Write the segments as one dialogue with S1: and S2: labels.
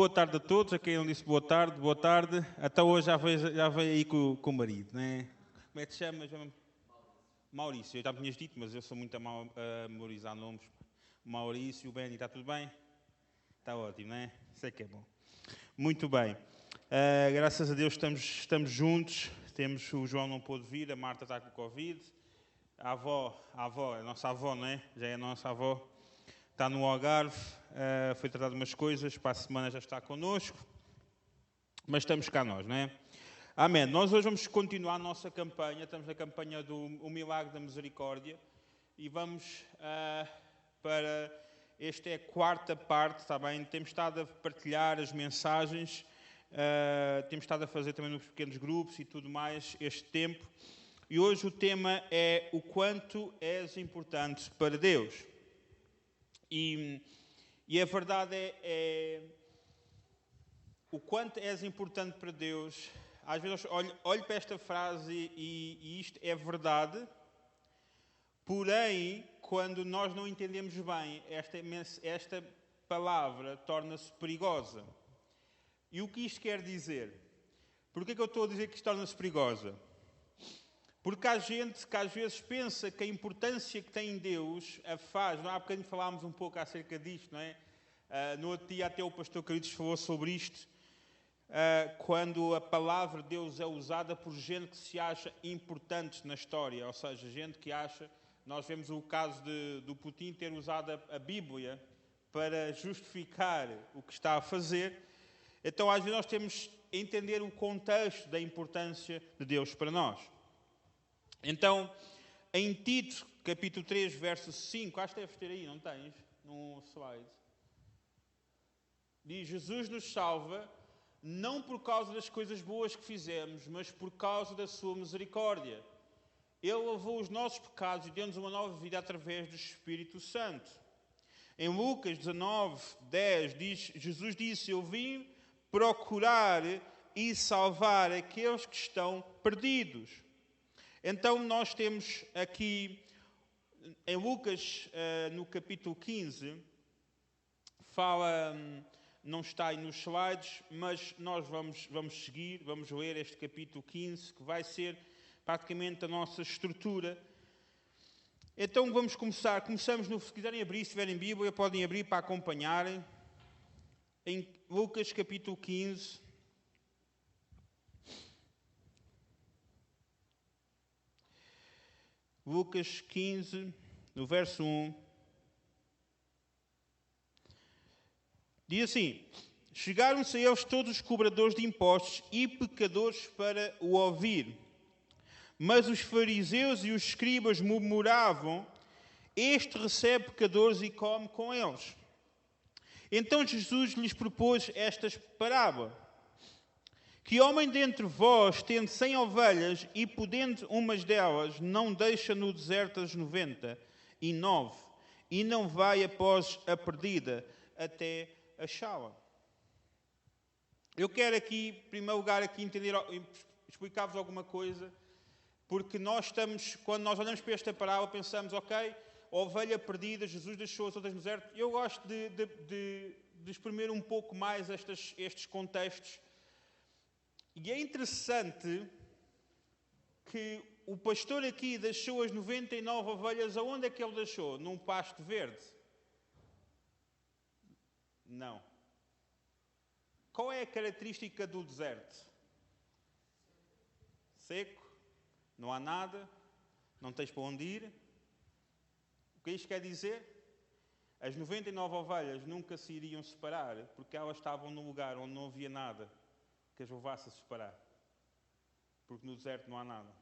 S1: boa tarde a todos. A quem não disse boa tarde, boa tarde. Até hoje já veio aí com o marido, né? Como é que te chamas? Maurício. Eu já me tinhas dito, mas eu sou muito a memorizar nomes. Maurício, Benny, está tudo bem? Está ótimo, né? Sei que é bom. Muito bem. Graças a Deus estamos juntos. O João não pôde vir, a Marta está com Covid. A nossa avó, não é? Já é a nossa avó. Está no Algarve, foi tratar de umas coisas, para a semana já está connosco, mas estamos cá nós, não é? Amém. Nós hoje vamos continuar a nossa campanha, estamos na campanha do O Milagre da Misericórdia e vamos para, esta é a quarta parte, está bem? Temos estado a partilhar as mensagens, temos estado a fazer também nos pequenos grupos e tudo mais este tempo. E hoje o tema é o quanto és importante para Deus. E a verdade é o quanto és importante para Deus. Às vezes olho para esta frase e isto é verdade, porém, quando nós não entendemos bem, esta palavra torna-se perigosa. E o que isto quer dizer? Por que eu estou a dizer que isto torna-se perigosa? Porque há gente que às vezes pensa que a importância que tem em Deus a faz. Há bocadinho falámos um pouco acerca disto, não é? No outro dia até o pastor Caritos falou sobre isto. Quando a palavra de Deus é usada por gente que se acha importante na história. Ou seja, gente que acha... Nós vemos o caso do Putin ter usado a Bíblia para justificar o que está a fazer. Então às vezes nós temos de entender o contexto da importância de Deus para nós. Então, em Tito, capítulo 3, verso 5, acho que deves ter aí, não tens? No slide. Diz, Jesus nos salva, não por causa das coisas boas que fizemos, mas por causa da sua misericórdia. Ele lavou os nossos pecados e deu-nos uma nova vida através do Espírito Santo. Em Lucas 19, 10, diz, Jesus disse, eu vim procurar e salvar aqueles que estão perdidos. Então, nós temos aqui, em Lucas, no capítulo 15, fala, não está aí nos slides, mas nós vamos seguir, vamos ler este capítulo 15, que vai ser praticamente a nossa estrutura. Então, vamos começar. Se quiserem abrir, se tiverem Bíblia, podem abrir para acompanharem. Em Lucas, capítulo 15... Lucas 15, no verso 1, diz assim, chegaram-se a eles todos os cobradores de impostos e pecadores para o ouvir. Mas os fariseus e os escribas murmuravam, este recebe pecadores e come com eles. Então Jesus lhes propôs estas parábolas. Que homem dentre vós, tendo 100 ovelhas e podendo umas delas, não deixa no deserto as 99 e não vai após a perdida até achá-la? Eu quero aqui, em primeiro lugar, explicar-vos alguma coisa, porque quando nós olhamos para esta parábola, pensamos, ok, a ovelha perdida, Jesus deixou as outras no deserto. Eu gosto de exprimir um pouco mais estes contextos. E é interessante que o pastor aqui deixou as 99 ovelhas. Aonde é que ele deixou? Num pasto verde? Não. Qual é a característica do deserto? Seco, não há nada, não tens para onde ir. O que isto quer dizer? As 99 ovelhas nunca se iriam separar, porque elas estavam num lugar onde não havia nada que as levasse a separar. Porque no deserto não há nada.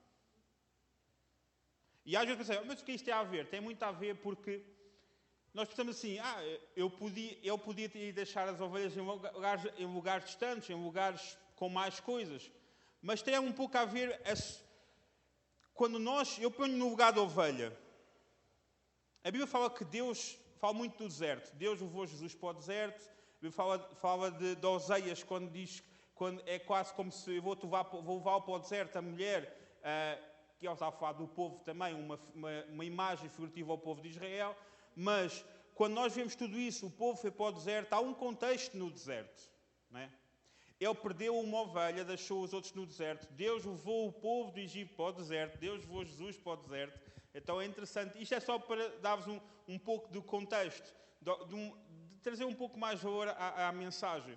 S1: E às vezes pensei, mas o que isto tem a ver? Tem muito a ver porque nós pensamos assim, ele podia ter ido deixar as ovelhas em lugares distantes, em lugares com mais coisas. Mas tem um pouco a ver, eu ponho no lugar da ovelha. A Bíblia fala que Deus, fala muito do deserto. Deus levou Jesus para o deserto. A Bíblia fala de Oseias, quando diz... Quando é quase como se eu vou levá-lo para o deserto, a mulher, que ele está a falar do povo também, uma imagem figurativa ao povo de Israel, mas quando nós vemos tudo isso, o povo foi para o deserto, há um contexto no deserto. não é? Ele perdeu uma ovelha, deixou os outros no deserto. Deus levou o povo do Egito para o deserto. Deus levou Jesus para o deserto. Então é interessante. Isto é só para dar-vos um pouco do contexto, de trazer um pouco mais valor à mensagem.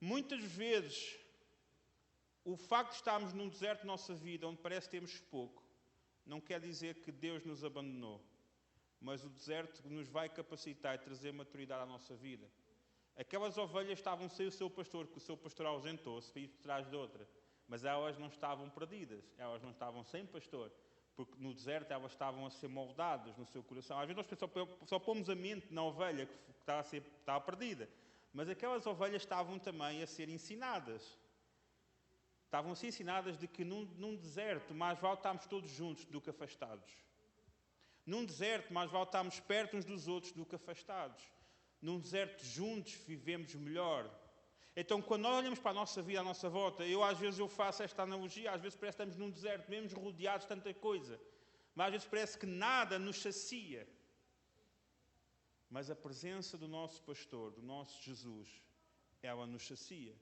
S1: Muitas vezes, o facto de estarmos num deserto na nossa vida, onde parece que temos pouco, não quer dizer que Deus nos abandonou. Mas o deserto nos vai capacitar e trazer maturidade à nossa vida. Aquelas ovelhas estavam sem o seu pastor, que o seu pastor ausentou-se para ir por trás de outra. Mas elas não estavam perdidas, elas não estavam sem pastor. Porque no deserto elas estavam a ser moldadas no seu coração. Às vezes nós só pomos a mente na ovelha que estava perdida. Mas aquelas ovelhas estavam também a ser ensinadas. Estavam a ser ensinadas de que num deserto mais vale estarmos todos juntos do que afastados. Num deserto mais vale estarmos perto uns dos outros do que afastados. Num deserto juntos vivemos melhor. Então, quando nós olhamos para a nossa vida, à nossa volta, às vezes eu faço esta analogia, às vezes parece que estamos num deserto, mesmo rodeados de tanta coisa, mas às vezes parece que nada nos sacia. Mas a presença do nosso pastor, do nosso Jesus, ela nos sacia.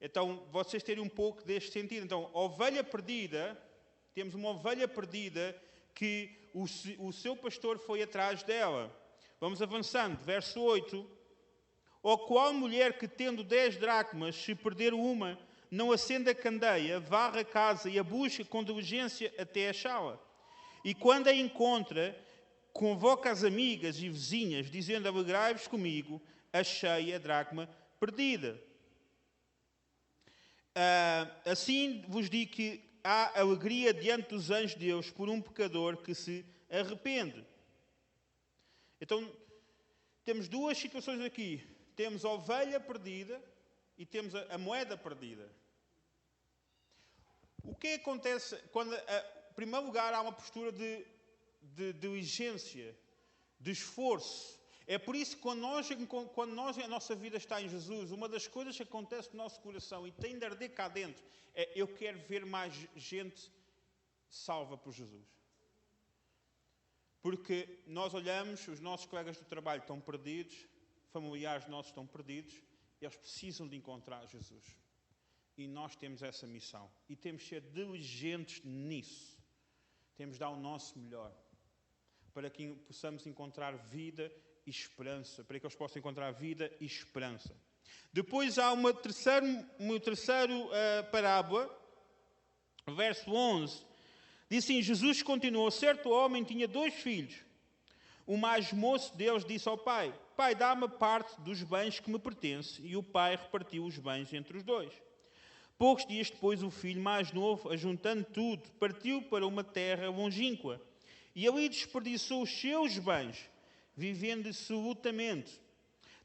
S1: Então, vocês terem um pouco deste sentido. Então, ovelha perdida, temos uma ovelha perdida que o seu pastor foi atrás dela. Vamos avançando, verso 8. Ou qual mulher que tendo 10 dracmas, se perder uma, não acende a candeia, varre a casa e a busca com diligência até achá-la. E quando a encontra, convoca as amigas e vizinhas, dizendo: alegrai-vos comigo, achei a dracma perdida. Assim vos digo que há alegria diante dos anjos de Deus por um pecador que se arrepende. Então, temos duas situações aqui. Temos a ovelha perdida e temos a moeda perdida. O que acontece quando, em primeiro lugar, há uma postura de diligência, de esforço. É por isso que quando a nossa vida está em Jesus, uma das coisas que acontece no nosso coração e tem de arder cá dentro é: eu quero ver mais gente salva por Jesus. Porque nós olhamos, os nossos colegas do trabalho estão perdidos, familiares nossos estão perdidos, eles precisam de encontrar Jesus. E nós temos essa missão. E temos de ser diligentes nisso. Temos de dar o nosso melhor. Para que possamos encontrar vida e esperança. Para que eles possam encontrar vida e esperança. Depois há uma terceira parábola. Verso 11. Diz assim: Jesus continuou: certo homem tinha 2 filhos. O mais moço deles disse ao pai: pai, dá-me parte dos bens que me pertence. E o pai repartiu os bens entre os 2. Poucos dias depois, o filho mais novo, ajuntando tudo, partiu para uma terra longínqua. E ali desperdiçou os seus bens, vivendo dissolutamente.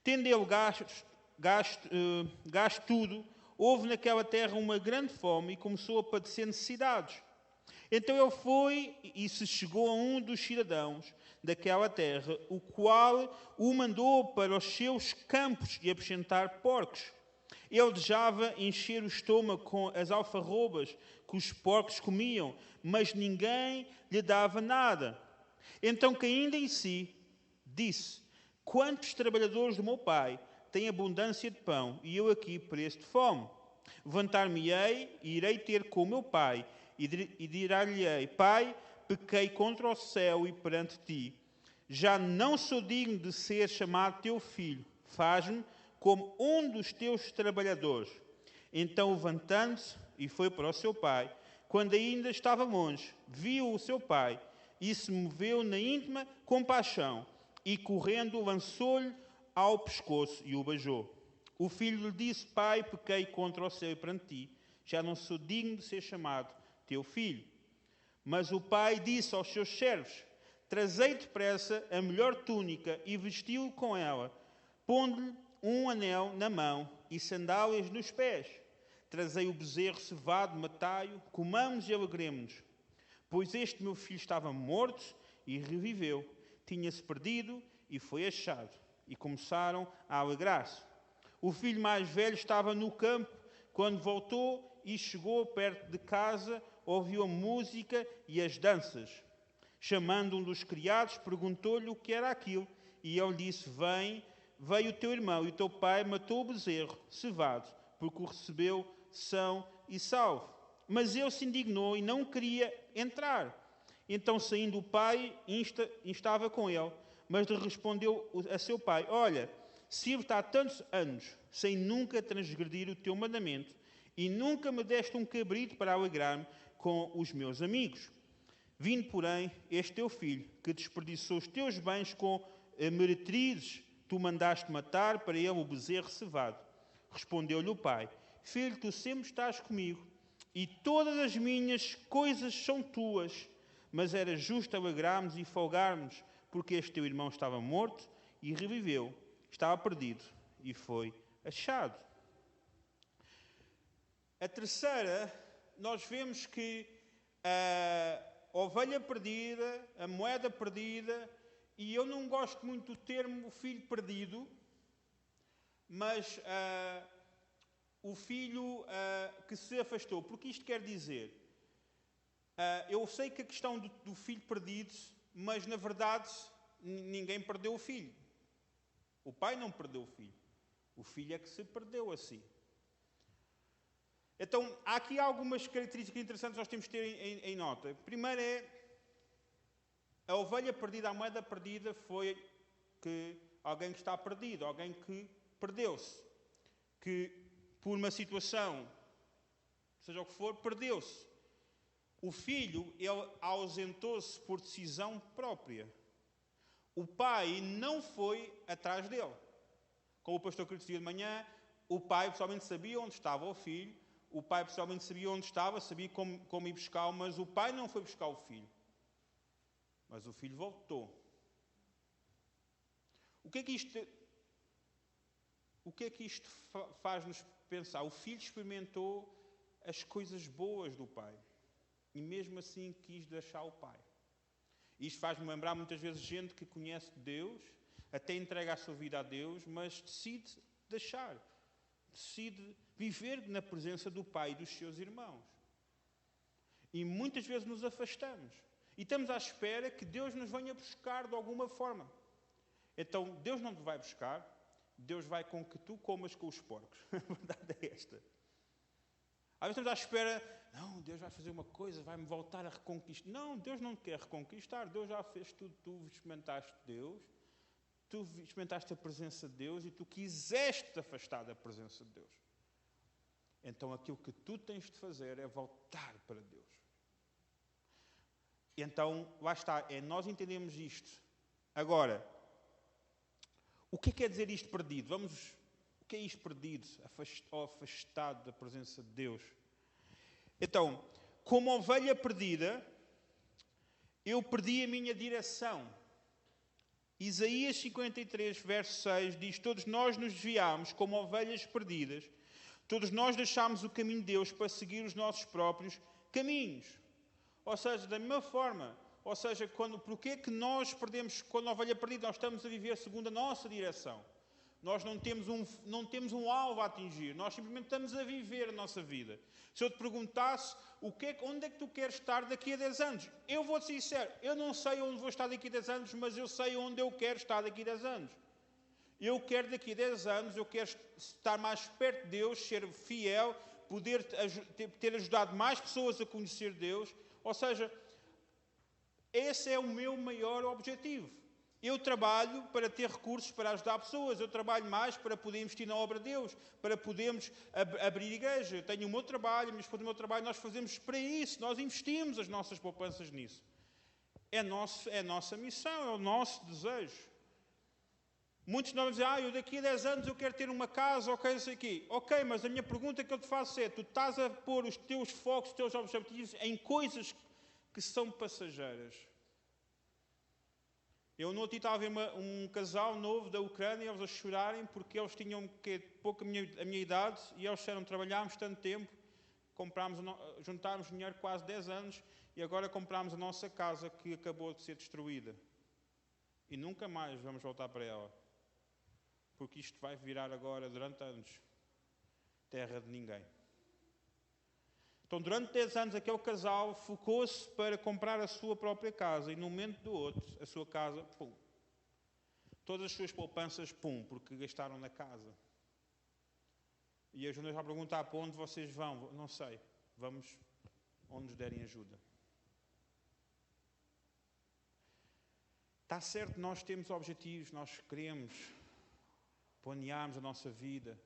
S1: Tendo ele gasto tudo, houve naquela terra uma grande fome e começou a padecer necessidades. Então ele foi e se chegou a um dos cidadãos daquela terra, o qual o mandou para os seus campos e apacentar porcos. Ele desejava encher o estômago com as alfarrobas que os porcos comiam, mas ninguém lhe dava nada. Então, caindo em si, disse: quantos trabalhadores do meu pai têm abundância de pão, e eu aqui pereço de fome? Levantar-me-ei e irei ter com o meu pai, e dirá-lhe-ei: pai, pequei contra o céu e perante ti. Já não sou digno de ser chamado teu filho. Faz-me como um dos teus trabalhadores. Então, levantando-se, e foi para o seu pai. Quando ainda estava longe, viu o seu pai, e se moveu na íntima compaixão, e correndo lançou-lhe ao pescoço e o beijou. O filho lhe disse: pai, pequei contra o céu e perante ti. Já não sou digno de ser chamado teu filho. Mas o pai disse aos seus servos: trazei depressa a melhor túnica e vestiu-o com ela, pondo-lhe um anel na mão e sandálias nos pés. Trazei o bezerro cevado, matai-o, comamos e alegremo-nos. Pois este meu filho estava morto e reviveu, tinha-se perdido e foi achado. E começaram a alegrar-se. O filho mais velho estava no campo. Quando voltou e chegou perto de casa, ouviu a música e as danças. Chamando um dos criados, perguntou-lhe o que era aquilo. E ele disse: vem veio o teu irmão e o teu pai matou o bezerro cevado, porque o recebeu são e salvo. Mas ele se indignou e não queria entrar. Então, saindo o pai, instava com ele, mas lhe respondeu a seu pai: olha, sirvo-te há tantos anos, sem nunca transgredir o teu mandamento, e nunca me deste um cabrito para alegrar-me com os meus amigos. Vindo, porém, este teu filho, que desperdiçou os teus bens com meretrizes, tu mandaste matar para ele o bezerro cevado. Respondeu-lhe o pai: filho, tu sempre estás comigo, e todas as minhas coisas são tuas. Mas era justo alegrarmos e folgarmos, porque este teu irmão estava morto e reviveu, estava perdido e foi achado. A terceira, nós vemos que a ovelha perdida, a moeda perdida, e eu não gosto muito do termo filho perdido, mas o filho que se afastou. Porque isto quer dizer, eu sei que a questão do filho perdido, mas na verdade ninguém perdeu o filho. O pai não perdeu o filho. O filho é que se perdeu a si. Então, há aqui algumas características interessantes que nós temos que ter em nota. Primeiro é, a ovelha perdida, a moeda perdida foi que alguém que está perdido, alguém que perdeu-se. Que por uma situação, seja o que for, perdeu-se. O filho, ele ausentou-se por decisão própria. O pai não foi atrás dele. Como o pastor Cristo dizia de manhã, o pai pessoalmente sabia onde estava o filho, o pai pessoalmente sabia onde estava, sabia como ir buscar, mas o pai não foi buscar o filho. Mas o filho voltou. O que é que isto faz-nos pensar? O filho experimentou as coisas boas do pai. E mesmo assim quis deixar o pai. Isto faz-me lembrar muitas vezes gente que conhece Deus, até entrega a sua vida a Deus, mas decide deixar. Decide viver na presença do pai e dos seus irmãos. E muitas vezes nos afastamos. E estamos à espera que Deus nos venha buscar de alguma forma. Então, Deus não te vai buscar, Deus vai com que tu comas com os porcos. A verdade é esta. Às vezes estamos à espera, não, Deus vai fazer uma coisa, vai-me voltar a reconquistar. Não, Deus não te quer reconquistar, Deus já fez tudo, tu experimentaste Deus, tu experimentaste a presença de Deus e tu quiseste te afastar da presença de Deus. Então aquilo que tu tens de fazer é voltar para Deus. Então, lá está, nós entendemos isto. Agora, o que quer dizer isto perdido? O que é isto perdido? Afastado da presença de Deus. Então, como ovelha perdida, eu perdi a minha direção. Isaías 53, verso 6, diz: todos nós nos desviámos como ovelhas perdidas, todos nós deixámos o caminho de Deus para seguir os nossos próprios caminhos. Ou seja, da mesma forma, porque é que nós perdemos, quando a ovelha perdida, nós estamos a viver segundo a nossa direção. Nós não temos um alvo a atingir, nós simplesmente estamos a viver a nossa vida. Se eu te perguntasse, onde é que tu queres estar daqui a 10 anos? Eu vou-te ser sincero, eu não sei onde vou estar daqui a 10 anos, mas eu sei onde eu quero estar daqui a 10 anos. Eu quero daqui a 10 anos, eu quero estar mais perto de Deus, ser fiel, poder ter ajudado mais pessoas a conhecer Deus. Ou seja, esse é o meu maior objetivo. Eu trabalho para ter recursos para ajudar pessoas, eu trabalho mais para poder investir na obra de Deus, para podermos abrir igreja. Eu tenho o meu trabalho, mas depois do meu trabalho nós fazemos para isso, nós investimos as nossas poupanças nisso. É a nossa missão, é o nosso desejo. Muitos de nós dizem, eu daqui a 10 anos eu quero ter uma casa, ok, não sei o quê. Ok, mas a minha pergunta que eu te faço é, tu estás a pôr os teus focos, os teus objetivos em coisas que são passageiras. Eu no outro dia estava a ver um casal novo da Ucrânia, eles a chorarem porque eles tinham pouco a minha idade e eles disseram, trabalhámos tanto tempo, juntámos dinheiro quase 10 anos e agora comprámos a nossa casa que acabou de ser destruída. E nunca mais vamos voltar para ela. Porque isto vai virar agora, durante anos, terra de ninguém. Então, durante 10 anos, aquele casal focou-se para comprar a sua própria casa e, no momento do outro, a sua casa, pum. todas as suas poupanças, pum, porque gastaram na casa. E a Jonas vai perguntar, para onde vocês vão? Não sei, vamos onde nos derem ajuda. Está certo, nós temos objetivos, nós queremos, planearmos a nossa vida,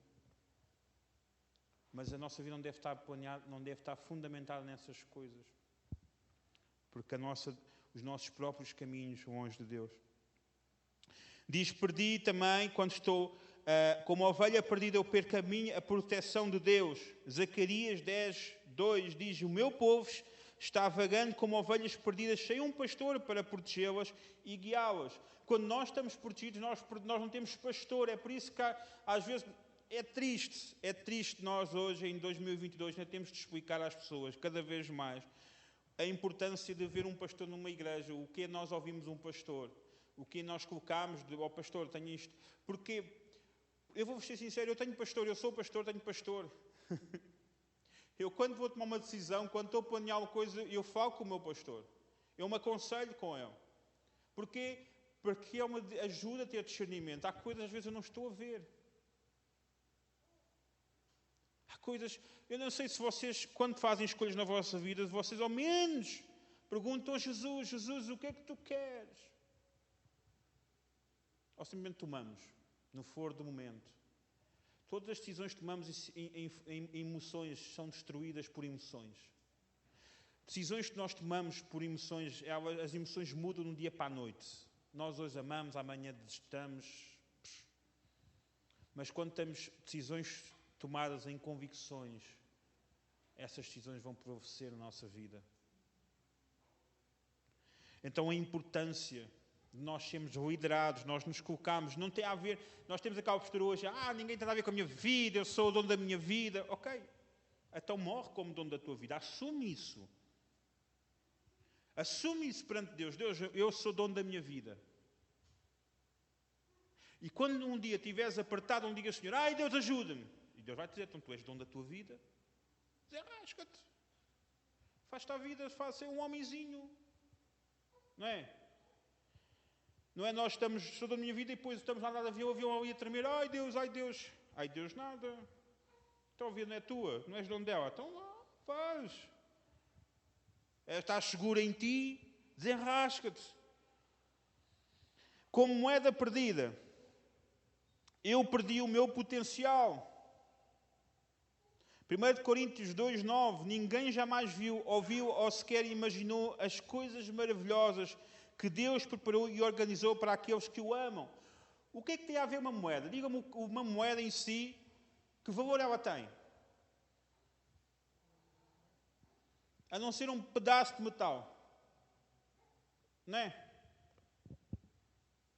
S1: mas a nossa vida não deve estar planeada, não deve estar fundamentada nessas coisas, porque os nossos próprios caminhos vão longe de Deus. Diz, perdi também, quando estou como ovelha perdida, eu perco a proteção de Deus. Zacarias 10, 2 diz, o meu povo está vagando como ovelhas perdidas, sem um pastor para protegê-las e guiá-las. Quando nós estamos protegidos, nós não temos pastor. É por isso que às vezes é triste nós hoje, em 2022, ainda temos de explicar às pessoas, cada vez mais, a importância de ver um pastor numa igreja, o que nós ouvimos um pastor, o que nós colocamos ao pastor, tenho isto. Porque, eu vou ser sincero, eu tenho pastor, eu sou pastor, tenho pastor. Eu, quando vou tomar uma decisão, quando estou a planear uma coisa, eu falo com o meu pastor. Eu me aconselho com ele. Porquê? Porque é uma ajuda a ter discernimento. Há coisas, às vezes, eu não estou a ver. Há coisas... Eu não sei se vocês, quando fazem escolhas na vossa vida, vocês ao menos perguntam a Jesus, Jesus, o que é que tu queres? Ou simplesmente tomamos, no foro do momento. Todas as decisões que tomamos em emoções são destruídas por emoções. Decisões que nós tomamos por emoções, as emoções mudam de um dia para a noite. Nós hoje amamos, amanhã detestamos. Mas quando temos decisões tomadas em convicções, essas decisões vão prevalecer na nossa vida. Então a importância de nós sermos liderados, nós nos colocamos, não tem a ver, nós temos aquela postura hoje, ninguém tem a ver com a minha vida, eu sou o dono da minha vida. Ok, então morre como dono da tua vida, assume isso. Assume isso perante Deus. Deus, eu sou dono da minha vida. E quando um dia estiveres apertado, não digas, Senhor, Deus ajuda-me. E Deus vai te dizer, então tu és dono da tua vida. Desarrasca-te. Faz-te a vida, faz ser um homenzinho. Não é? Não é nós estamos, sou da minha vida e depois estamos lá no avião ali a tremer. Ai Deus. Ai Deus nada. Então a vida não é tua, não és dono dela. Então lá, faz. Estás seguro em ti, desenrasca-te. Como moeda perdida, eu perdi o meu potencial. 1 Coríntios 2,9, ninguém jamais viu, ouviu ou sequer imaginou as coisas maravilhosas que Deus preparou e organizou para aqueles que o amam. O que é que tem a ver uma moeda? Diga-me uma moeda em si, que valor ela tem? A não ser um pedaço de metal. Não é?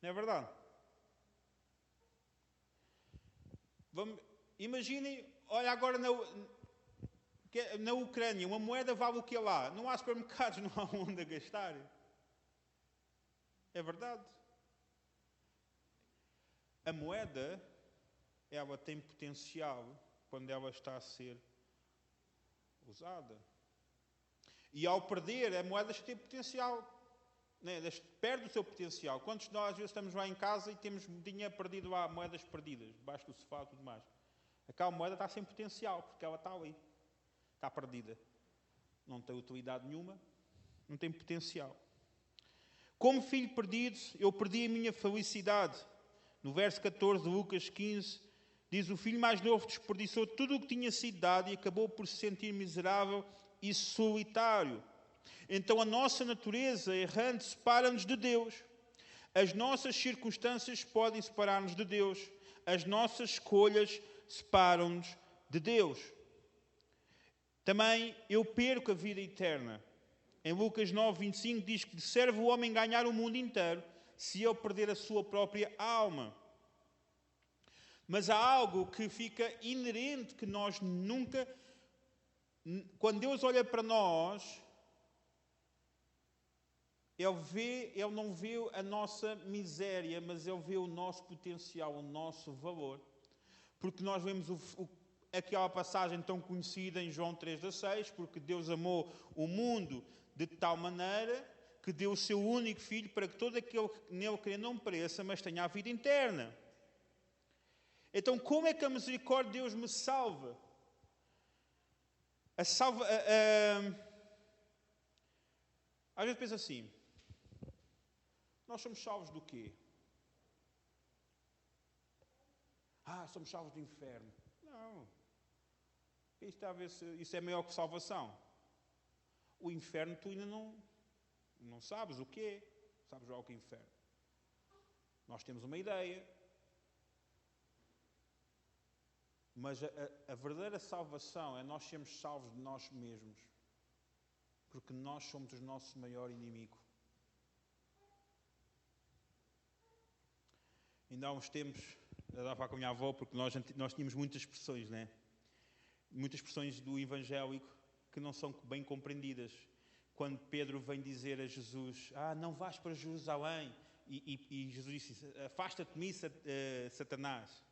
S1: Não é verdade? Imaginem, olha agora na Ucrânia, uma moeda vale o que é lá? Não há supermercados, não há onde a gastar. É verdade. A moeda, ela tem potencial quando ela está a ser usada. E ao perder, a moeda tem potencial. Né? Perde o seu potencial. Quantos de nós às vezes estamos lá em casa e temos dinheiro perdido lá, moedas perdidas, debaixo do sofá e tudo mais. Aquela moeda está sem potencial, porque ela está ali. Está perdida. Não tem utilidade nenhuma, não tem potencial. Como filho perdido, eu perdi a minha felicidade. No verso 14 de Lucas 15, diz, o filho mais novo desperdiçou tudo o que tinha sido dado e acabou por se sentir miserável e solitário. Então a nossa natureza errante separa-nos de Deus. As nossas circunstâncias podem separar-nos de Deus. As nossas escolhas separam-nos de Deus. Também eu perco a vida eterna. Em Lucas 9, 25 diz que serve o homem ganhar o mundo inteiro se ele perder a sua própria alma. Mas há algo que fica inerente que nós nunca... Quando Deus olha para nós, Ele não vê a nossa miséria, mas Ele vê o nosso potencial, o nosso valor. Porque nós vemos aquela passagem tão conhecida em João 3,6, porque Deus amou o mundo de tal maneira que deu o seu único Filho para que todo aquele que nele crê não pereça, mas tenha a vida eterna. Então, como é que a misericórdia de Deus me salva? Às vezes penso assim, nós somos salvos do quê? Somos salvos do inferno. Não. Isso é maior que salvação. O inferno tu ainda não sabes o quê. Sabes já o que é inferno. Nós temos uma ideia. Mas a verdadeira salvação é nós sermos salvos de nós mesmos. Porque nós somos o nosso maior inimigo. Ainda há uns tempos, eu dava a falar com a minha avó, porque nós tínhamos muitas expressões, né? Muitas expressões do evangélico que não são bem compreendidas. Quando Pedro vem dizer a Jesus, não vais para Jerusalém. E Jesus disse, afasta-te de mim, Satanás.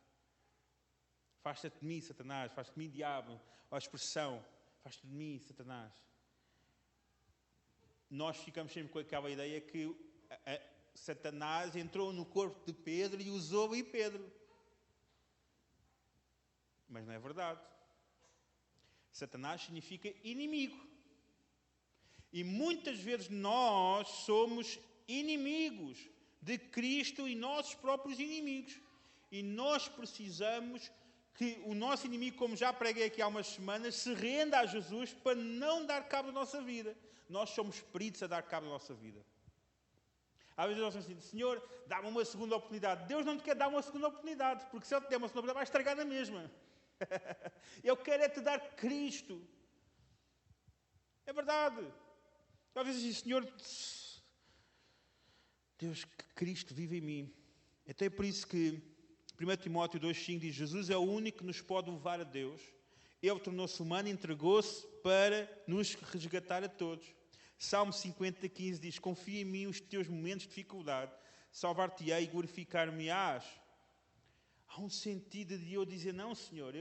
S1: Afasta-te de mim, Satanás. Afasta-te de mim, diabo. A expressão, afasta-te de mim, Satanás. Nós ficamos sempre com aquela ideia que Satanás entrou no corpo de Pedro e usou em Pedro. Mas não é verdade. Satanás significa inimigo. E muitas vezes nós somos inimigos de Cristo e nossos próprios inimigos. E nós precisamos que o nosso inimigo, como já preguei aqui há umas semanas, se renda a Jesus para não dar cabo da nossa vida. Nós somos peritos a dar cabo da nossa vida. Às vezes nós pensamos assim, Senhor, dá-me uma segunda oportunidade. Deus não te quer dar uma segunda oportunidade, porque se Ele te der uma segunda oportunidade, vai estragar na mesma. Eu quero é te dar Cristo. É verdade. Às vezes diz, Senhor, Deus, que Cristo vive em mim. Então é por isso que 1 Timóteo 2,5 diz, Jesus é o único que nos pode levar a Deus. Ele tornou-se humano e entregou-se para nos resgatar a todos. Salmo 50,15 diz, confia em mim os teus momentos de dificuldade, salvar-te-ei e glorificar-me-ás. Há um sentido de eu dizer, não, Senhor,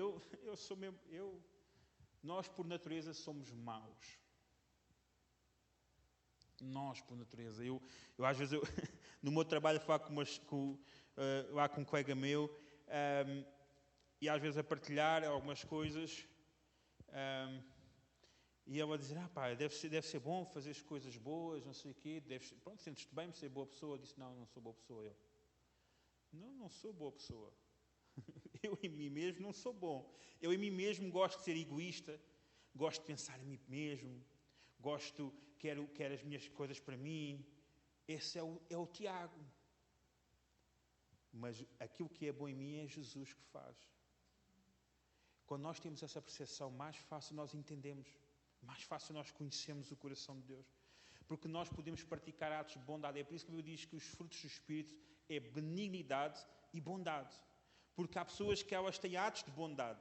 S1: nós por natureza somos maus. Nós por natureza. Eu às vezes, no meu trabalho, falo lá com um colega meu, e às vezes a partilhar algumas coisas, e ele a dizer, deve ser bom fazer as coisas boas, não sei o quê, sentes-te bem por ser boa pessoa. Eu disse, não sou boa pessoa. Eu, não sou boa pessoa. Eu em mim mesmo não sou bom. Eu em mim mesmo gosto de ser egoísta, gosto de pensar em mim mesmo, quero as minhas coisas para mim. Esse é o Tiago. Mas aquilo que é bom em mim é Jesus que faz. Quando nós temos essa percepção, mais fácil nós entendemos, mais fácil nós conhecemos o coração de Deus. Porque nós podemos praticar atos de bondade. É por isso que eu digo que os frutos do Espírito é benignidade e bondade. Porque há pessoas que elas têm atos de bondade.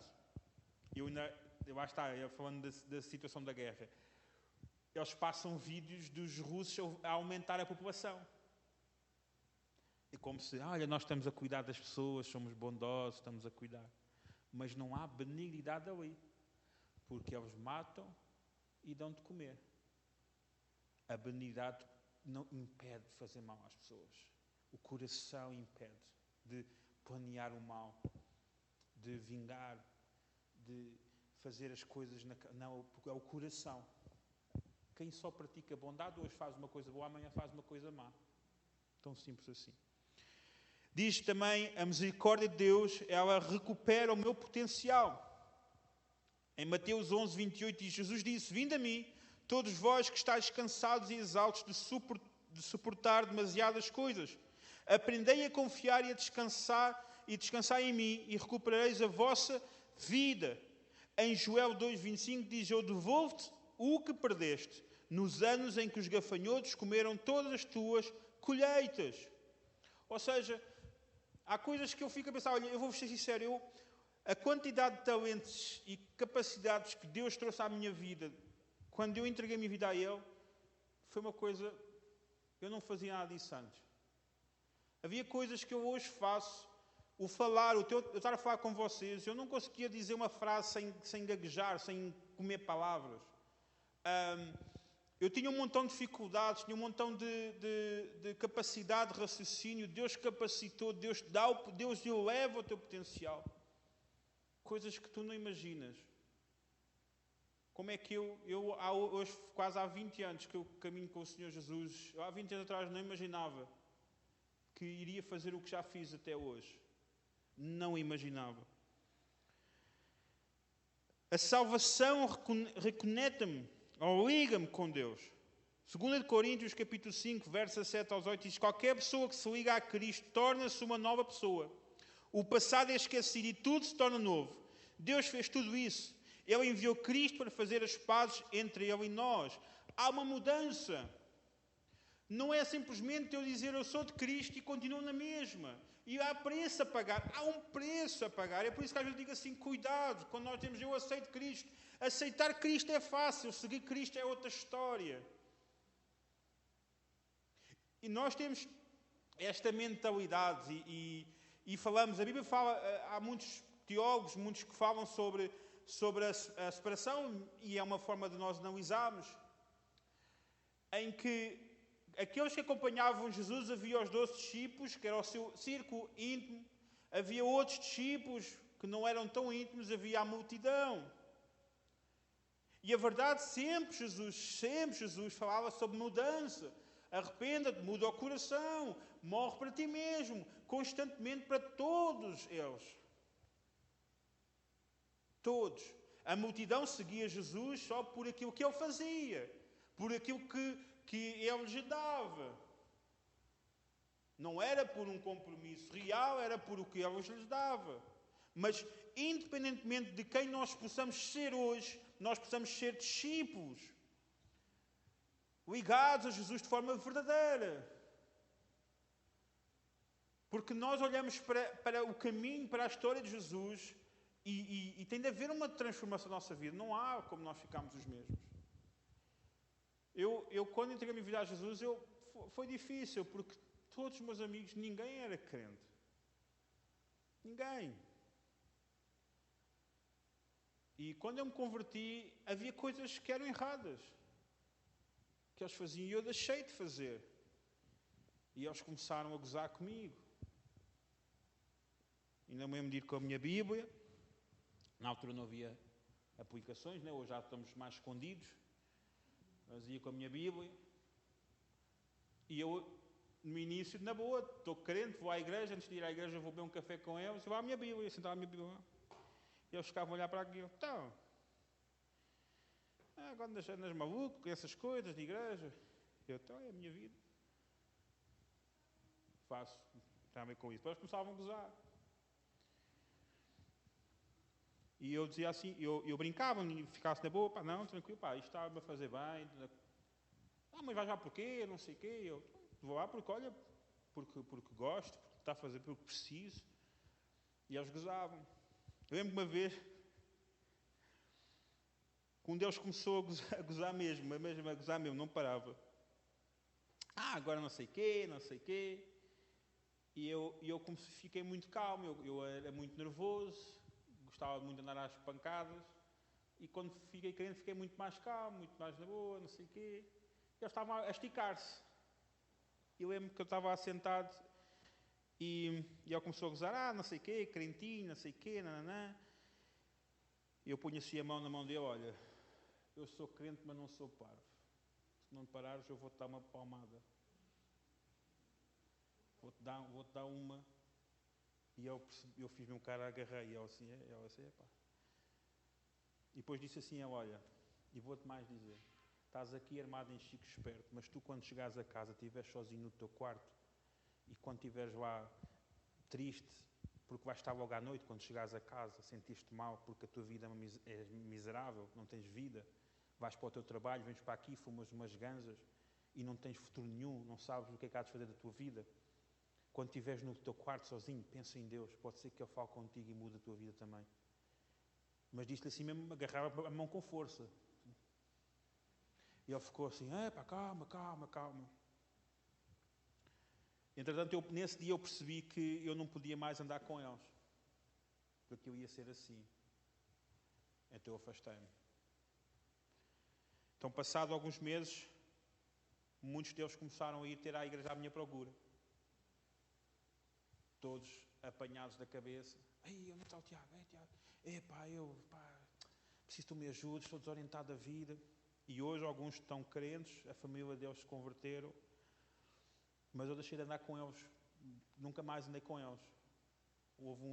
S1: Falando da situação da guerra. Eles passam vídeos dos russos a aumentar a população. É como se, nós estamos a cuidar das pessoas, somos bondosos, estamos a cuidar. Mas não há benignidade ali. Porque eles matam e dão de comer. A benignidade não impede de fazer mal às pessoas. O coração impede de planear o mal, de vingar, de fazer as coisas não, porque é o coração. Quem só pratica bondade hoje faz uma coisa boa, amanhã faz uma coisa má. Tão simples assim. Diz também, a misericórdia de Deus, ela recupera o meu potencial. Em Mateus 11:28 diz, Jesus disse, vinde a mim, todos vós que estáis cansados e exaustos de suportar demasiadas coisas. Aprendei a confiar e a descansar em mim, e recuperareis a vossa vida. Em Joel 2:25 diz, eu devolvo-te o que perdeste, nos anos em que os gafanhotos comeram todas as tuas colheitas. Ou seja, há coisas que eu fico a pensar, eu vou-vos ser sincero, a quantidade de talentos e capacidades que Deus trouxe à minha vida, quando eu entreguei a minha vida a Ele, foi uma coisa, eu não fazia nada disso antes. Havia coisas que eu hoje faço, eu estar a falar com vocês, eu não conseguia dizer uma frase sem gaguejar, sem comer palavras. Eu tinha um montão de dificuldades, tinha um montão de capacidade de raciocínio. Deus capacitou, Deus eleva o teu potencial. Coisas que tu não imaginas. Como é que hoje, quase há 20 anos que eu caminho com o Senhor Jesus, há 20 anos atrás não imaginava que iria fazer o que já fiz até hoje. Não imaginava. A salvação reconecta-me, ou liga-me com Deus. 2 Coríntios, capítulo 5, versos 7 aos 8, diz: qualquer pessoa que se liga a Cristo torna-se uma nova pessoa. O passado é esquecido e tudo se torna novo. Deus fez tudo isso. Ele enviou Cristo para fazer as pazes entre Ele e nós. Há uma mudança. Não é simplesmente eu dizer eu sou de Cristo e continuo na mesma. E há preço a pagar. Há um preço a pagar. É por isso que às vezes eu digo assim, cuidado, quando nós temos eu aceito Cristo. Aceitar Cristo é fácil, seguir Cristo é outra história. E nós temos esta mentalidade e falamos, a Bíblia fala, há muitos teólogos, muitos que falam sobre a separação, e é uma forma de nós analisarmos, em que aqueles que acompanhavam Jesus, havia os 12 discípulos, que era o seu círculo íntimo, havia outros discípulos que não eram tão íntimos, havia a multidão. E a verdade, sempre Jesus falava sobre mudança. Arrependa-te, muda o coração, morre para ti mesmo, constantemente para todos eles. Todos. A multidão seguia Jesus só por aquilo que ele fazia, por aquilo que ele lhes dava. Não era por um compromisso real, era por o que ele lhes dava. Mas, independentemente de quem nós possamos ser hoje, nós possamos ser discípulos, ligados a Jesus de forma verdadeira. Porque nós olhamos para o caminho, para a história de Jesus e tem de haver uma transformação na nossa vida. Não há como nós ficarmos os mesmos. Eu quando entreguei a minha vida a Jesus, foi difícil, porque todos os meus amigos, ninguém era crente. Ninguém. E quando eu me converti, havia coisas que eram erradas, que eles faziam e eu deixei de fazer. E eles começaram a gozar comigo. Ainda me lembro de ir com a minha Bíblia. Na altura não havia aplicações, né? Hoje já estamos mais escondidos. Mas ia com a minha Bíblia. E eu, no início, na boa, estou crente, vou à igreja, antes de ir à igreja vou beber um café com eles, vou à minha Bíblia, eu sentava a minha Bíblia lá. E eles ficavam a olhar para aquilo. Então, agora andas maluco com essas coisas de igreja. Então, é a minha vida. Faço, tem a ver com isso. Depois começavam a gozar. E eu dizia assim, eu brincava, ficasse na boa, pá, não, tranquilo, pá, isto estava a fazer bem. Mas vais lá porquê? Não sei o quê. Eu vou lá porque, olha, porque gosto, porque está a fazer porque preciso. E eles gozavam. Eu lembro uma vez, um deles começou a gozar mesmo, não parava. Agora não sei o quê. E eu fiquei muito calmo, eu era muito nervoso, gostava muito de andar às pancadas, e quando fiquei crente fiquei muito mais calmo, muito mais na boa, não sei o quê. E eles estavam a esticar-se. Eu lembro que eu estava assentado e ele começou a gozar, não sei o quê, crentinho, não sei o quê, nananã. E eu punha assim a mão na mão dele, olha, eu sou crente, mas não sou parvo. Se não parares, eu vou-te dar uma palmada. Vou-te dar uma. E eu fiz-me um cara, agarrei. E ela assim, pá. E depois disse assim, olha, e vou-te mais dizer, estás aqui armado em chico esperto, mas tu quando chegares a casa, estiveres sozinho no teu quarto, e quando estiveres lá triste, porque vais estar logo à noite, quando chegares a casa, sentiste mal, porque a tua vida é miserável, não tens vida, vais para o teu trabalho, vens para aqui, fumas umas ganzas, e não tens futuro nenhum, não sabes o que é que há de fazer da tua vida. Quando estiveres no teu quarto sozinho, pensa em Deus, pode ser que Ele fale contigo e mude a tua vida também. Mas disse-lhe assim mesmo, agarrava a mão com força. E ele ficou assim, pá, calma. Entretanto, nesse dia eu percebi que eu não podia mais andar com eles. Porque eu ia ser assim. Então eu afastei-me. Então, passado alguns meses, muitos deles começaram a ir ter à igreja à minha procura. Todos apanhados da cabeça. Ei, onde está o Tiago? Ei, Tiago. Preciso que tu me ajudes, estou desorientado da vida. E hoje alguns estão crentes, a família deles se converteram, mas eu deixei de andar com eles, nunca mais andei com eles. Houve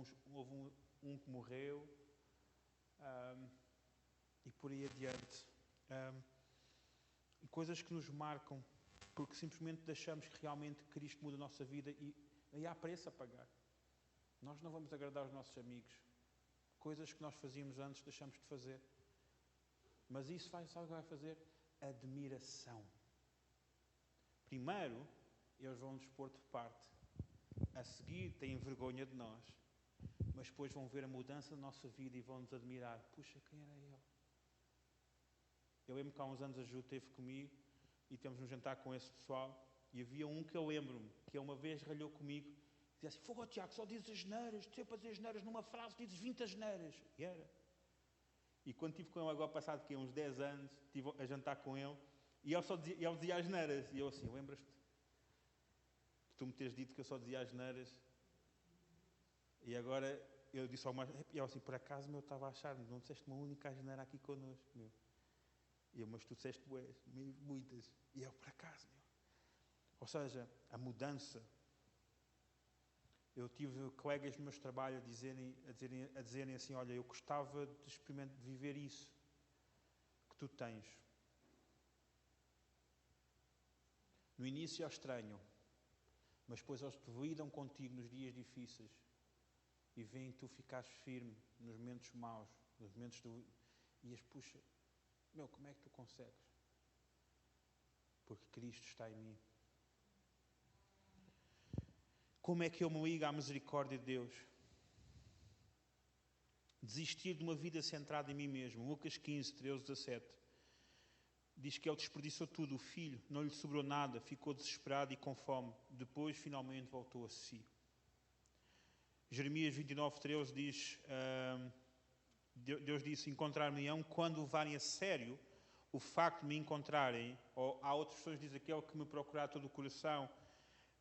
S1: um que morreu, e por aí adiante. E coisas que nos marcam, porque simplesmente deixamos que realmente Cristo muda a nossa vida e há preço a pagar. Nós não vamos agradar os nossos amigos. Coisas que nós fazíamos antes, deixamos de fazer. Mas isso sabe o que vai fazer? Admiração. Primeiro, eles vão nos pôr de parte. A seguir, têm vergonha de nós. Mas depois vão ver a mudança da nossa vida e vão nos admirar. Puxa, quem era ele? Eu lembro que há uns anos a Ju esteve comigo e temos um jantar com esse pessoal. E havia um que eu lembro-me, que uma vez ralhou comigo. Dizia assim, fogo, Tiago, só dizes asneiras. Tu sempre a dizer asneiras numa frase, dizes 20 asneiras. E era. E quando estive com ele agora passado que uns 10 anos, estive a jantar com ele, e ele dizia asneiras. E eu assim, lembras-te? Que tu me teres dito que eu só dizia asneiras. E agora eu disse algumas... E eu assim, por acaso, eu estava a achar, não disseste uma única asneira aqui connosco, meu. E eu, mas tu disseste muitas. E eu, por acaso, meu. Ou seja, a mudança. Eu tive colegas no meu trabalho a dizerem assim, olha, eu gostava de viver isso que tu tens. No início é estranho, mas depois eles te lidam contigo nos dias difíceis e veem tu ficares firme nos momentos maus, nos momentos e as puxa, meu, como é que tu consegues? Porque Cristo está em mim. Como é que eu me ligo à misericórdia de Deus? Desistir de uma vida centrada em mim mesmo. Lucas 15, 13, 17. Diz que ele desperdiçou tudo. O filho não lhe sobrou nada. Ficou desesperado e com fome. Depois, finalmente, voltou a si. Jeremias 29, 13 diz... Deus disse, encontrar-me-ão quando levarem a sério o facto de me encontrarem. Ou há outras pessoas que dizem aquele que me procurar todo o coração...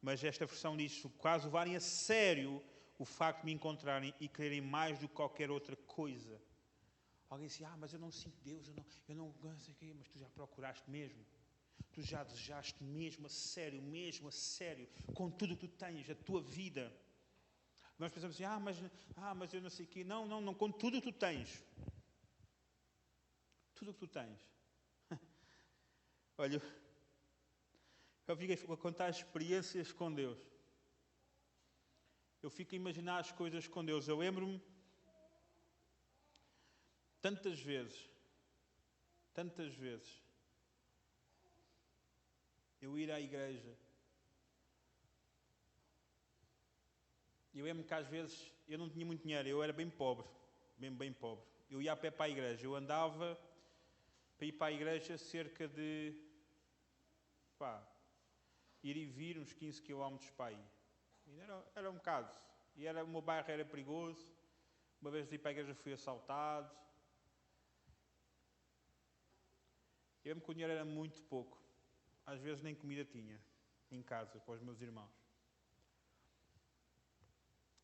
S1: Mas esta versão diz, caso levarem a sério o facto de me encontrarem e quererem mais do que qualquer outra coisa. Alguém diz, mas eu não sinto Deus, eu não sei o quê, mas tu já procuraste mesmo. Tu já desejaste mesmo a sério, com tudo o que tu tens, a tua vida. Nós pensamos assim, mas eu não sei o quê. Não, com tudo o que tu tens. Tudo o que tu tens. Olha... Eu fico a contar experiências com Deus. Eu fico a imaginar as coisas com Deus. Eu lembro-me tantas vezes, eu ir à igreja. Eu lembro que às vezes eu não tinha muito dinheiro, eu era bem pobre, bem pobre. Eu ia a pé para a igreja, eu andava para ir para a igreja cerca de... ir e vir uns 15 km para aí. Era um bocado. E o meu bairro era perigoso. Uma vez de ir para a igreja fui assaltado. Eu lembro que o dinheiro era muito pouco. Às vezes nem comida tinha em casa para os meus irmãos.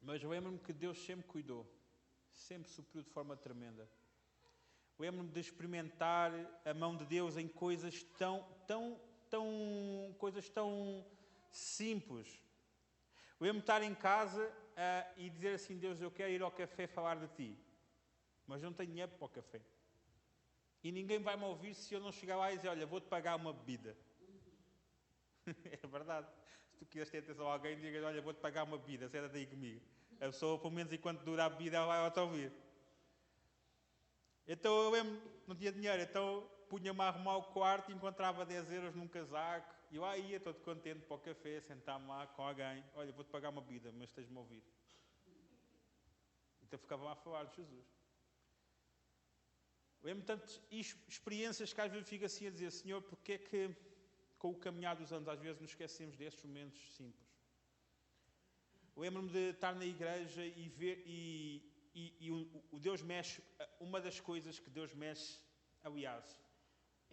S1: Mas lembro-me que Deus sempre cuidou. Sempre supriu de forma tremenda. Lembro-me de experimentar a mão de Deus em coisas coisas tão simples. Eu ia-me estar em casa e dizer assim, Deus, eu quero ir ao café falar de ti, mas não tenho dinheiro para o café. E ninguém vai me ouvir se eu não chegar lá e dizer, olha, vou-te pagar uma bebida. É verdade. Se tu quiseres ter atenção a alguém, diga, olha, vou-te pagar uma bebida, senta-te aí comigo. A pessoa, pelo menos enquanto dura a bebida, ela vai-te ouvir. Então eu lembro, não tinha dinheiro, então punha-me a arrumar o quarto e encontrava 10 euros num casaco. E eu ia todo contente para o café, sentar-me lá com alguém. Olha, vou-te pagar uma bebida, mas tens-me a ouvir. Então ficava lá a falar de Jesus. Lembro-me tantas experiências que às vezes fico assim a dizer, Senhor, porque é que com o caminhar dos anos às vezes nos esquecemos destes momentos simples? Lembro-me de estar na igreja e ver o Deus mexe, uma das coisas que Deus mexe, aliás,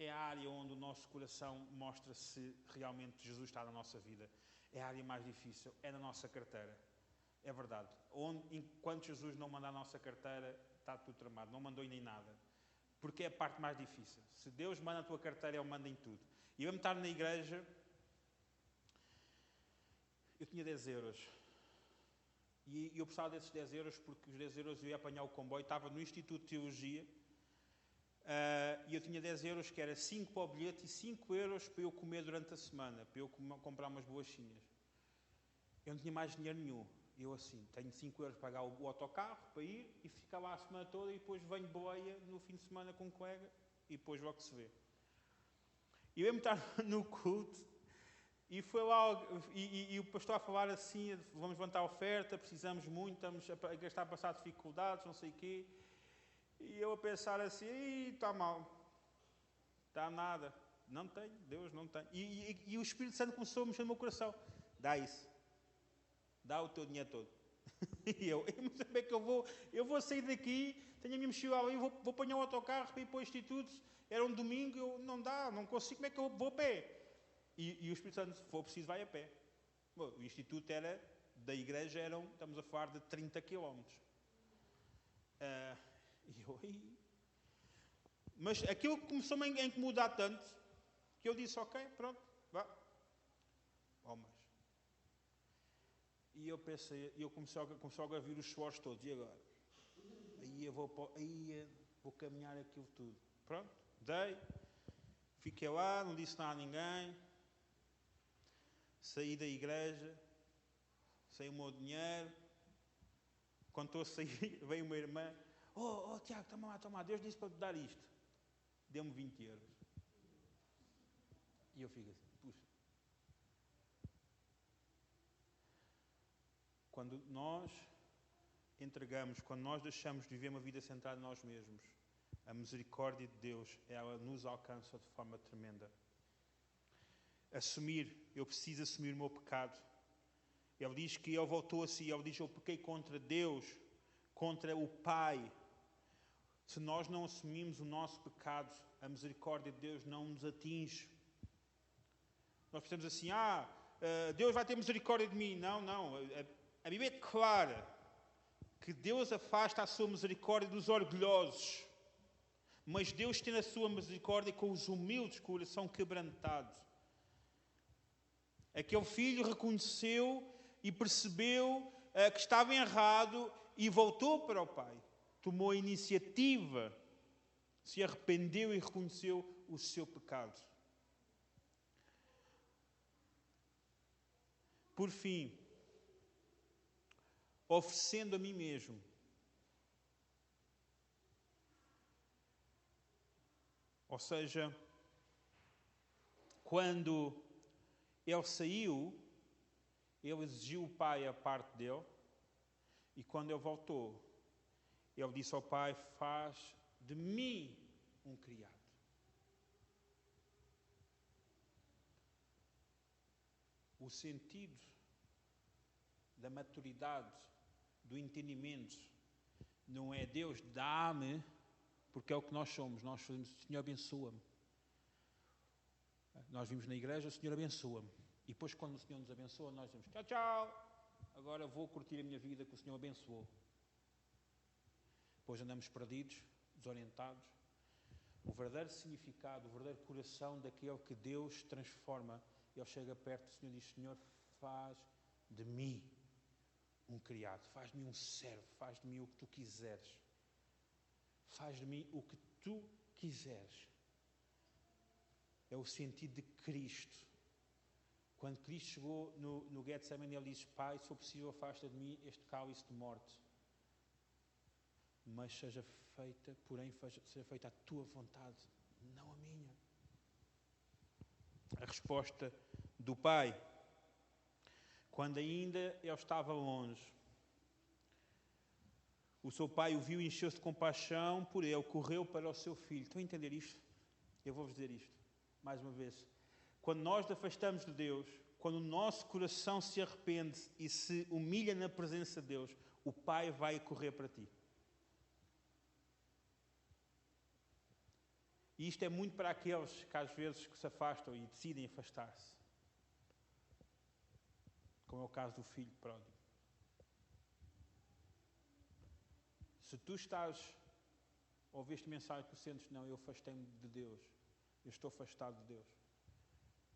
S1: é a área onde o nosso coração mostra se realmente Jesus está na nossa vida. É a área mais difícil, é na nossa carteira. É verdade. Enquanto Jesus não manda a nossa carteira, está tudo tramado. Não mandou nem nada. Porque é a parte mais difícil. Se Deus manda a tua carteira, Ele manda em tudo. E eu me estar na igreja, eu tinha 10 euros. E eu precisava desses 10 euros porque os 10 euros eu ia apanhar o comboio. Estava no Instituto de Teologia. E eu tinha 10 euros, que era 5 para o bilhete e 5 euros para eu comer durante a semana. Para eu comprar umas bolachinhas. Eu não tinha mais dinheiro nenhum. Eu assim, tenho 5 euros para pagar o autocarro, para ir, e ficar lá a semana toda, e depois venho de boleia no fim de semana com um colega, e depois logo se vê. E eu ia-me estar no culto, e foi lá, e o pastor a falar assim, vamos levantar a oferta, precisamos muito, estamos a gastar, a passar dificuldades, não sei o quê. E eu a pensar assim, está mal, está nada, não tenho, Deus não tem. E o Espírito Santo começou a mexer no meu coração, dá isso. Dá o teu dinheiro todo. E eu não sei como é que eu vou sair daqui, tenho a minha mochila ali, vou apanhar o autocarro para ir para o Instituto, era um domingo, não dá, não consigo, como é que eu vou a pé? E o Espírito Santo, se for preciso, vai a pé. Bom, o Instituto da igreja estamos a falar de 30 km. Mas aquilo começou-me a incomodar tanto, que eu disse, ok, pronto, vá. Mas e eu pensei, eu comecei a vir os suores todos, e agora? Aí eu vou caminhar aquilo tudo. Pronto, dei, fiquei lá, não disse nada a ninguém, saí da igreja, saí o meu dinheiro, quando estou a sair, veio uma irmã, Tiago, toma lá, Deus disse para te dar isto. Deu-me 20 euros. E eu fico assim, puxa. Quando nós entregamos, quando nós deixamos de viver uma vida centrada em nós mesmos, a misericórdia de Deus, ela nos alcança de forma tremenda. Eu preciso assumir o meu pecado. Ele diz que ele voltou assim, ele diz, eu pequei contra Deus, contra o Pai. Se nós não assumimos o nosso pecado, a misericórdia de Deus não nos atinge. Nós pensamos assim, Deus vai ter misericórdia de mim. Não. A Bíblia é clara que Deus afasta a sua misericórdia dos orgulhosos, mas Deus tem a sua misericórdia com os humildes, com o coração quebrantado. Aquele filho reconheceu e percebeu que estava errado e voltou para o pai. Tomou a iniciativa, se arrependeu e reconheceu o seu pecado. Por fim, oferecendo a mim mesmo. Ou seja, quando ele saiu, ele exigiu o pai a parte dele, e quando ele voltou, ele disse ao pai, faz de mim um criado. O sentido da maturidade, do entendimento, não é Deus dá-me, porque é o que nós somos. Nós fazemos, Senhor abençoa-me. Nós vimos na igreja, o Senhor abençoa-me. E depois quando o Senhor nos abençoa, nós dizemos, tchau, tchau, agora vou curtir a minha vida que o Senhor abençoou. Depois andamos perdidos, desorientados. O verdadeiro significado, o verdadeiro coração daquele que Deus transforma, ele chega perto do Senhor e diz, Senhor, faz de mim um criado, faz de mim um servo, faz de mim o que tu quiseres. Faz de mim o que tu quiseres. É o sentido de Cristo. Quando Cristo chegou no Getsemane, ele disse, Pai, se for possível, afasta de mim este cálice de morte. Mas seja feita a tua vontade, não a minha. A resposta do Pai, quando ainda ele estava longe, o seu pai o viu e encheu-se de compaixão por ele, correu para o seu filho. Estão a entender isto? Eu vou-vos dizer isto, mais uma vez. Quando nós nos afastamos de Deus, quando o nosso coração se arrepende e se humilha na presença de Deus, o Pai vai correr para ti. E isto é muito para aqueles que às vezes que se afastam e decidem afastar-se. Como é o caso do filho pródigo. Se tu estás a ouvir esta mensagem que tu sentes, não, eu afastei-me de Deus, eu estou afastado de Deus.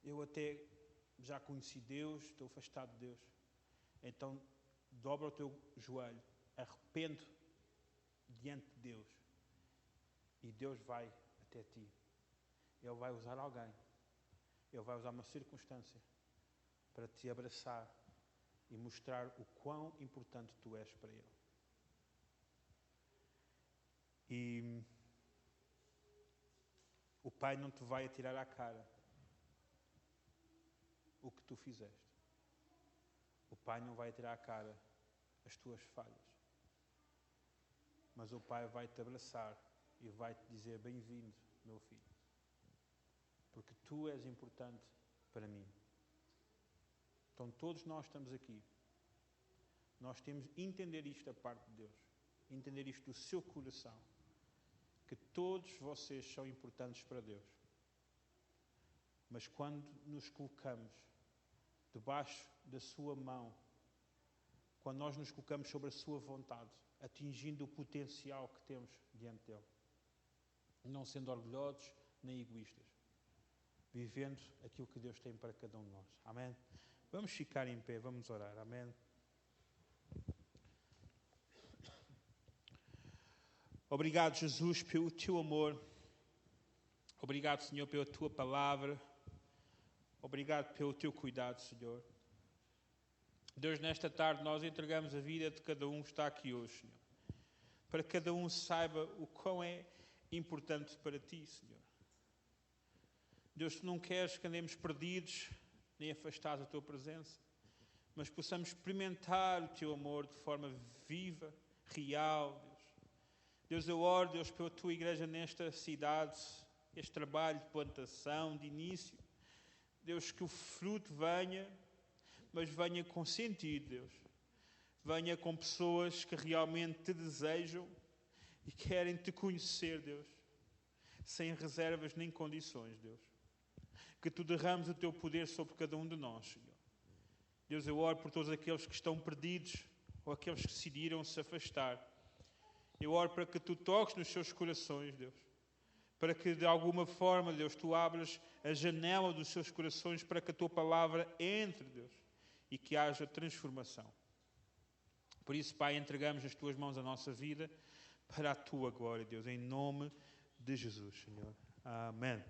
S1: Eu até já conheci Deus, estou afastado de Deus. Então, dobra o teu joelho, arrepende diante de Deus e Deus vai até ti. Ele vai usar alguém, Ele vai usar uma circunstância para te abraçar e mostrar o quão importante tu és para Ele. E o Pai não te vai atirar à cara o que tu fizeste. O Pai não vai atirar à cara as tuas falhas. Mas o Pai vai te abraçar e vai te dizer: bem-vindo, meu filho. Porque tu és importante para mim. Então todos nós estamos aqui. Nós temos de entender isto da parte de Deus. Entender isto do seu coração. Que todos vocês são importantes para Deus. Mas quando nos colocamos debaixo da sua mão, quando nós nos colocamos sobre a sua vontade, atingindo o potencial que temos diante dele, não sendo orgulhosos nem egoístas, vivendo aquilo que Deus tem para cada um de nós. Amém? Vamos ficar em pé, vamos orar. Amém? Obrigado, Jesus, pelo teu amor. Obrigado, Senhor, pela tua palavra. Obrigado pelo teu cuidado, Senhor. Deus, nesta tarde nós entregamos a vida de cada um que está aqui hoje, Senhor. Para que cada um saiba o quão é importante para ti, Senhor. Deus, tu não queres que andemos perdidos, nem afastados da tua presença, mas possamos experimentar o teu amor de forma viva, real, Deus. Deus, eu oro, Deus, pela tua igreja nesta cidade, este trabalho de plantação, de início. Deus, que o fruto venha, mas venha com sentido, Deus. Venha com pessoas que realmente te desejam e querem te conhecer, Deus. Sem reservas nem condições, Deus. Que tu derrames o teu poder sobre cada um de nós, Senhor. Deus, eu oro por todos aqueles que estão perdidos ou aqueles que decidiram se afastar. Eu oro para que tu toques nos seus corações, Deus. Para que de alguma forma, Deus, tu abras a janela dos seus corações para que a tua palavra entre, Deus. E que haja transformação. Por isso, Pai, entregamos nas tuas mãos a nossa vida para a tua glória, Deus. Em nome de Jesus, Senhor. Amém.